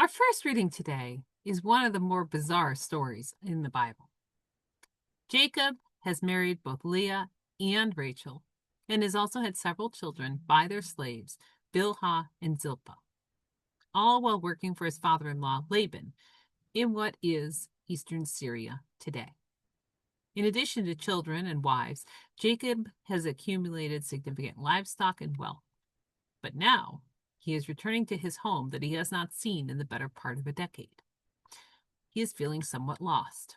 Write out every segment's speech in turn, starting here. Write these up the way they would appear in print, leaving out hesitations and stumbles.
Our first reading today is one of the more bizarre stories in the Bible. Jacob has married both Leah and Rachel and has also had several children by their slaves, Bilhah and Zilpah, all while working for his father-in-law Laban in what is eastern Syria today. In addition to children and wives, Jacob has accumulated significant livestock and wealth. But now he is returning to his home that he has not seen in the better part of a decade. He is feeling somewhat lost.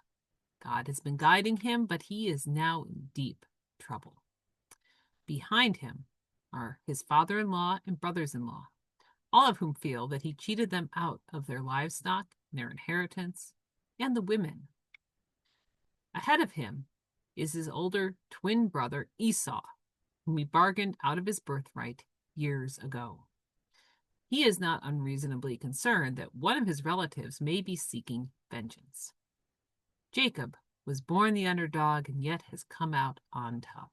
God has been guiding him, but he is now in deep trouble. Behind him are his father-in-law and brothers-in-law, all of whom feel that he cheated them out of their livestock, their inheritance, and the women. Ahead of him is his older twin brother Esau, whom he bargained out of his birthright years ago. He is not unreasonably concerned that one of his relatives may be seeking vengeance. Jacob was born the underdog and yet has come out on top.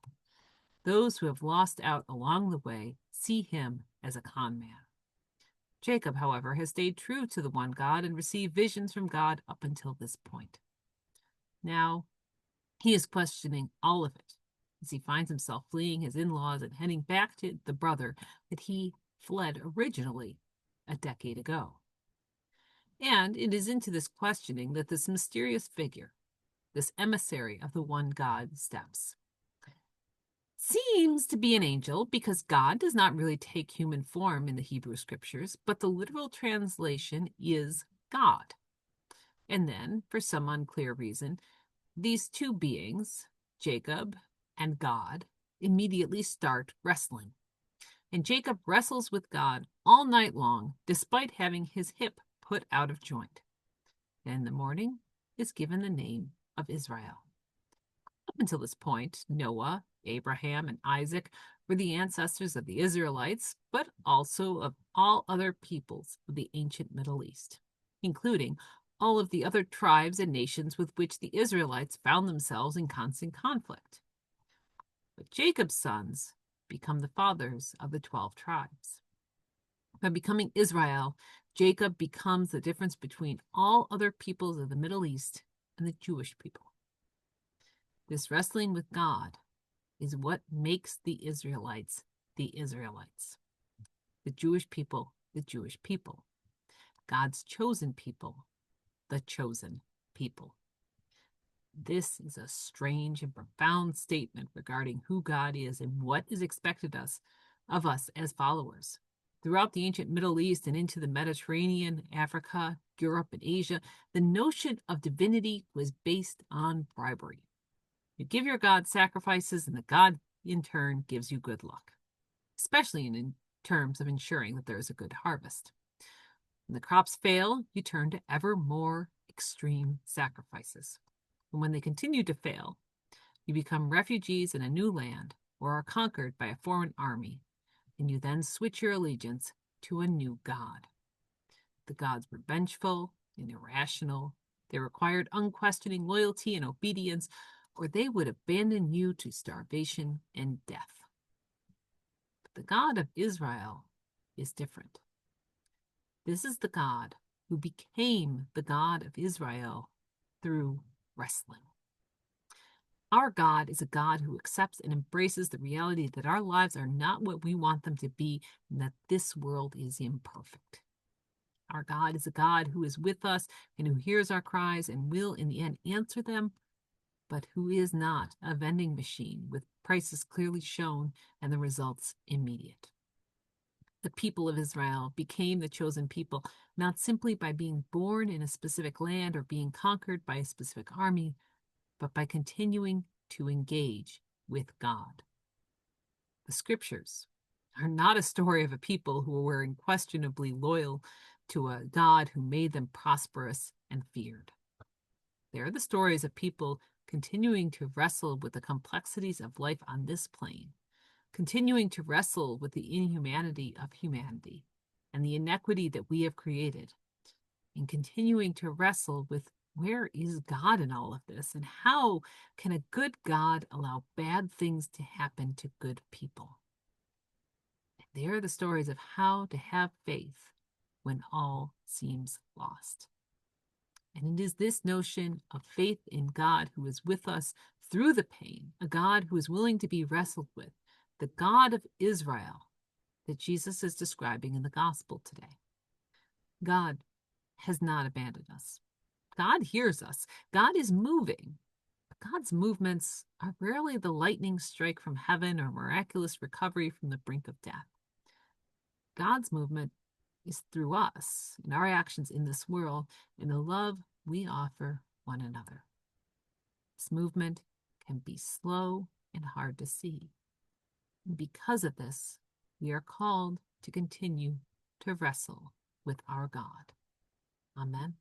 Those who have lost out along the way see him as a con man. Jacob, however, has stayed true to the one God and received visions from God up until this point. Now, he is questioning all of it as he finds himself fleeing his in-laws and heading back to the brother that he fled originally a decade ago. And it is into this questioning that this mysterious figure, this emissary of the one God, steps. Seems to be an angel because God does not really take human form in the Hebrew scriptures, but the literal translation is God. And then, for some unclear reason, these two beings, Jacob and God, immediately start wrestling. And Jacob wrestles with God all night long, despite having his hip put out of joint. And in the morning is given the name of Israel. Up until this point, Noah, Abraham, and Isaac were the ancestors of the Israelites, but also of all other peoples of the ancient Middle East, including all of the other tribes and nations with which the Israelites found themselves in constant conflict. But Jacob's sons become the fathers of the 12 tribes. By becoming Israel, Jacob becomes the difference between all other peoples of the Middle East and the Jewish people. This wrestling with God is what makes the Israelites, the Jewish people, the Jewish people, God's chosen people, the chosen people. This is a strange and profound statement regarding who God is and what is expected of us as followers. Throughout the ancient Middle East and into the Mediterranean, Africa, Europe, and Asia, the notion of divinity was based on bribery. You give your God sacrifices, and the God in turn gives you good luck, especially in terms of ensuring that there is a good harvest. When the crops fail, you turn to ever more extreme sacrifices. And when they continue to fail, you become refugees in a new land or are conquered by a foreign army, and you then switch your allegiance to a new god. The gods were vengeful and irrational. They required unquestioning loyalty and obedience, or they would abandon you to starvation and death. But the God of Israel is different. This is the God who became the God of Israel through wrestling. Our God is a God who accepts and embraces the reality that our lives are not what we want them to be and that this world is imperfect. Our God is a God who is with us and who hears our cries and will in the end answer them, but who is not a vending machine with prices clearly shown and the results immediate. The people of Israel became the chosen people not simply by being born in a specific land or being conquered by a specific army, but by continuing to engage with God. The scriptures are not a story of a people who were unquestionably loyal to a God who made them prosperous and feared. They are the stories of people continuing to wrestle with the complexities of life on this plane, continuing to wrestle with the inhumanity of humanity and the inequity that we have created, and continuing to wrestle with where is God in all of this, and how can a good God allow bad things to happen to good people? They are the stories of how to have faith when all seems lost. And it is this notion of faith in God who is with us through the pain, a God who is willing to be wrestled with, the God of Israel, that Jesus is describing in the gospel today. God has not abandoned us. God hears us. God is moving. But God's movements are rarely the lightning strike from heaven or miraculous recovery from the brink of death. God's movement is through us and our actions in this world and the love we offer one another. This movement can be slow and hard to see. And because of this, we are called to continue to wrestle with our God. Amen.